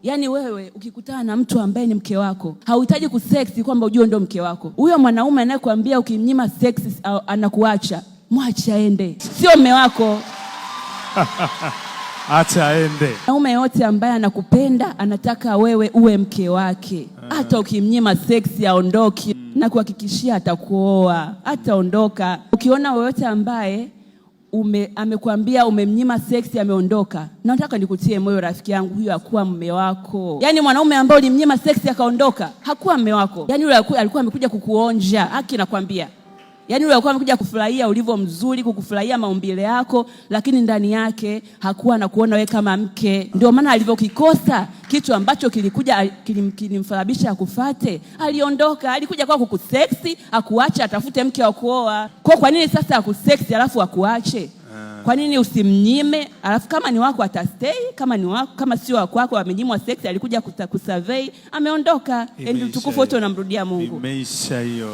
Yaani wewe ukikutana na mtu ambaye ni mke wako, hauhitaji kuseksi kwamba ujue ndo mke wako. Huyo mwanaume anayekwambia ukimnyima seksi anakuacha, mwache aende. Sio mume wako. Acha aende. Mwanaume yote ambaye anakupenda anataka wewe uwe mke wake. Hata ukimnyima seksi aondoki, na kuhakikishia atakuoa, ataondoka. Ukiona yoyote ambaye amekwambia umemnyima seksi ameondoka, nataka nikutie moyo rafiki yangu, huyo hakuwa mume wako. Yaani mwanaume ambaye ulimnyima seksi akaondoka hakuwa mume wako. Yaani yule alikuwa amekuja kukuonja, haki nakwambia. Yaani yule alikuwa amekuja kufurahia ulivyo mzuri, kukufurahia maumbile yako, lakini ndani yake hakuwa anakuona wewe kama mke. Ndio maana alivyokikosa kitu ambacho kilimfadhabisha akufate, aliondoka. Alikuja kwa kukuseksi, akuacha atafute mke wa kuoa. Kwa nini sasa akuseksi alafu akuache? Kwa nini usimnyime? Alafu kama ni wako atastay, kama ni wako, kama sio wako amenyimwa seksi, alikuja kusurvey, ameondoka. Ndio tukufu wote unamrudia Mungu. Imeisha hiyo.